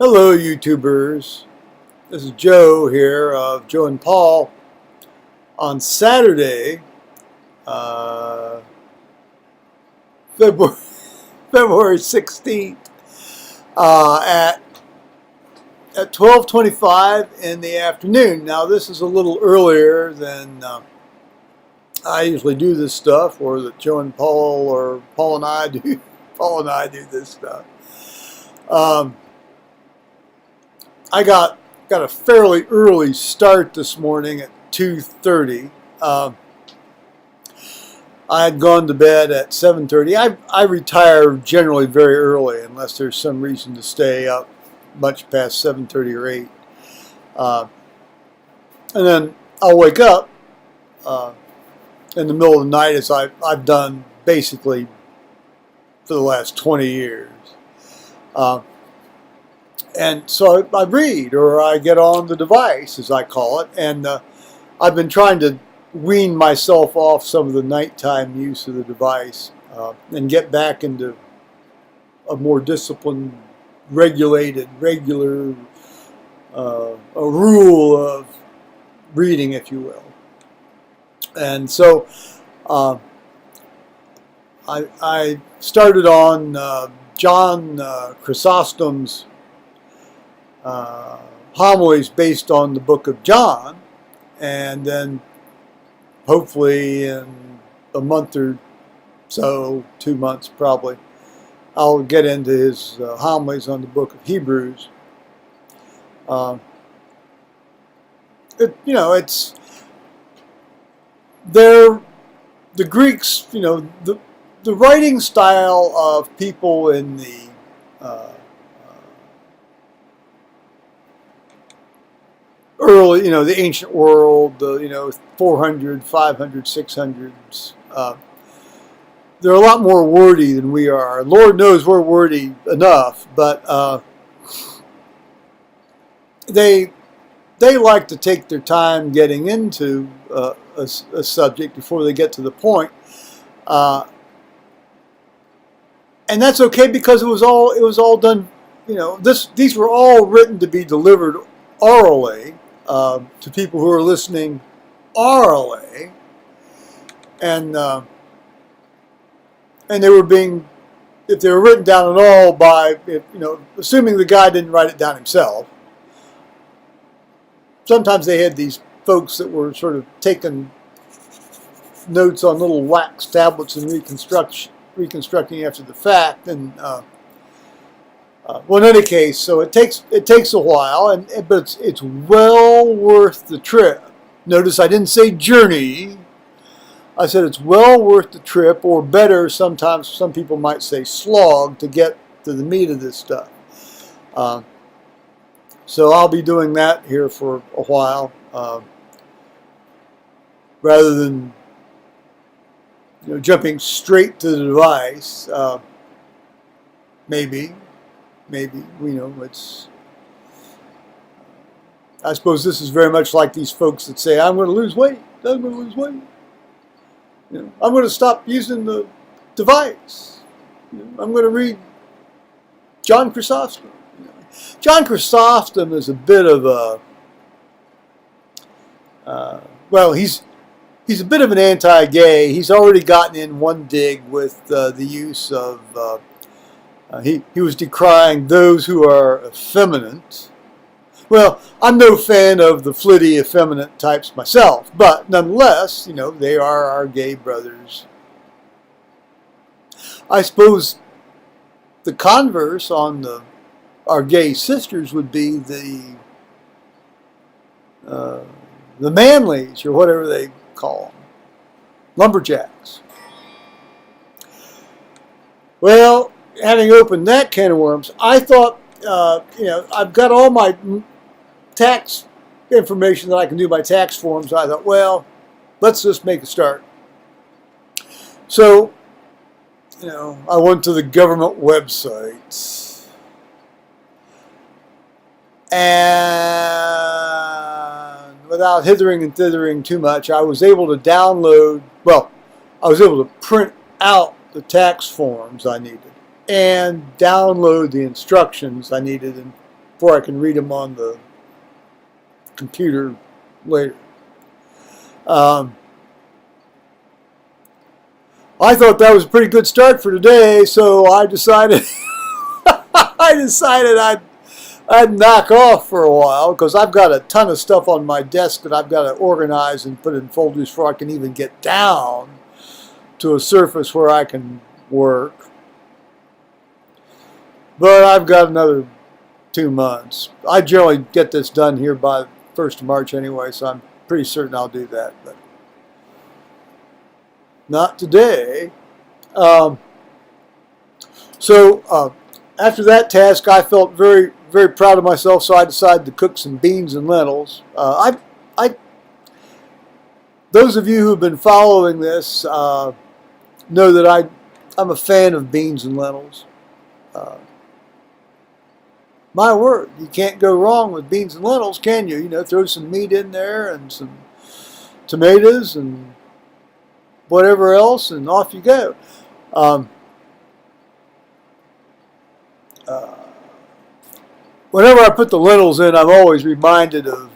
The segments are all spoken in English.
Hello, YouTubers. This is Joe here of Joe and Paul on Saturday, uh, February, February 16th at 12:25 in the afternoon. Now, this is a little earlier than I usually do this stuff, or that Joe and Paul or Paul and I do. Paul and I do this stuff. I got a fairly early start this morning at 2:30. I had gone to bed at 7:30. I retire generally very early unless there's some reason to stay up much past 7:30 or 8. And then I'll wake up in the middle of the night, as I've done basically for the last 20 years. And so I read, or I get on the device, as I call it, and I've been trying to wean myself off some of the nighttime use of the device and get back into a more disciplined, regulated, regular a rule of reading, if you will. And so I started on John Chrysostom's homilies based on the book of John, and then hopefully in a month or so, 2 months probably, I'll get into his homilies on the book of Hebrews. It's the Greeks, the writing style of people in the early, the ancient world, 400, 500, 600s. They're a lot more wordy than we are. Lord knows we're wordy enough, but they like to take their time getting into a subject before they get to the point. And that's okay, because it was all done. These were all written to be delivered orally to people who are listening orally, and they were being, if they were written down at all by, assuming the guy didn't write it down himself. Sometimes they had these folks that were sort of taking notes on little wax tablets and reconstructing after the fact, and well, in any case, so it takes a while, but it's well worth the trip. Notice I didn't say journey. I said it's well worth the trip, or better, sometimes some people might say slog, to get to the meat of this stuff. So I'll be doing that here for a while, rather than jumping straight to the device. Maybe, it's. I suppose this is very much like these folks that say, "I'm going to lose weight. I'm going to lose weight. I'm going to stop using the device. I'm going to read John Chrysostom." John Chrysostom is a bit of he's a bit of an anti-gay. He's already gotten in one dig with the use of. He was decrying those who are effeminate. Well, I'm no fan of the flitty, effeminate types myself, but nonetheless, they are our gay brothers. I suppose the converse on our gay sisters would be the manlies, or whatever they call them, lumberjacks. Well, having opened that can of worms, I thought, I've got all my tax information that I can do my tax forms. I thought, well, let's just make a start. So, I went to the government websites, and without hithering and thithering too much, I was able to print out the tax forms I needed and download the instructions I needed, and before I can read them on the computer later. I thought that was a pretty good start for today, so I decided I'd knock off for a while, because I've got a ton of stuff on my desk that I've got to organize and put in folders before I can even get down to a surface where I can work. But I've got another 2 months. I generally get this done here by the 1st of March anyway, so I'm pretty certain I'll do that. But not today. After that task, I felt very, very proud of myself, so I decided to cook some beans and lentils. Those of you who have been following this know that I'm a fan of beans and lentils. My word, you can't go wrong with beans and lentils, can you? You know, throw some meat in there and some tomatoes and whatever else, and off you go. Whenever I put the lentils in, I'm always reminded of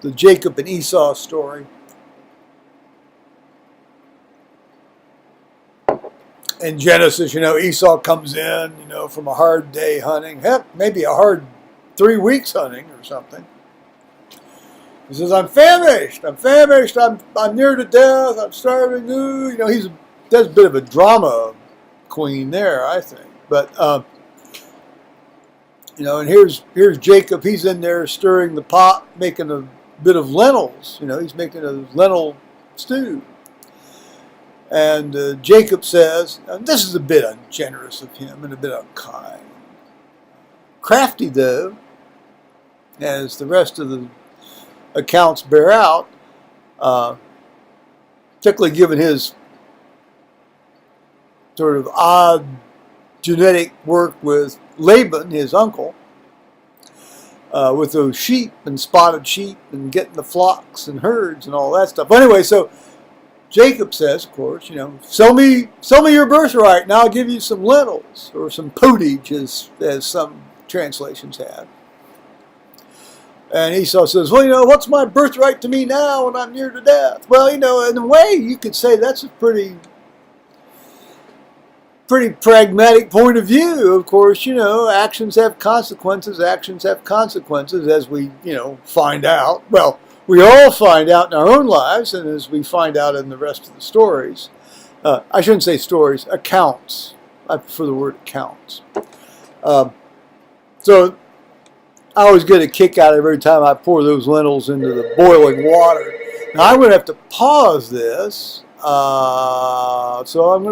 the Jacob and Esau story. In Genesis, you know, Esau comes in, you know, from a hard day hunting, heck, maybe a hard 3 weeks hunting or something. He says, I'm famished, I'm near to death, I'm starving. Ooh. You know, there's a bit of a drama queen there, I think. But, you know, and here's Jacob, he's in there stirring the pot, making a bit of lentils. You know, he's making a lentil stew. And Jacob says, and this is a bit ungenerous of him and a bit unkind. Crafty, though, as the rest of the accounts bear out, particularly given his sort of odd genetic work with Laban, his uncle, with those sheep and spotted sheep and getting the flocks and herds and all that stuff. Anyway, so Jacob says, of course, you know, sell me your birthright and I'll give you some lentils, or some pottage, as some translations have. And Esau says, well, you know, what's my birthright to me now when I'm near to death? Well, you know, in a way, you could say that's a pretty pragmatic point of view. Of course, you know, actions have consequences, as we, you know, find out. Well, we all find out in our own lives, and as we find out in the rest of the stories. I shouldn't say stories, accounts. I prefer the word accounts. So I always get a kick out of every time I pour those lentils into the boiling water. Now I'm going to have to pause this, so I'm going to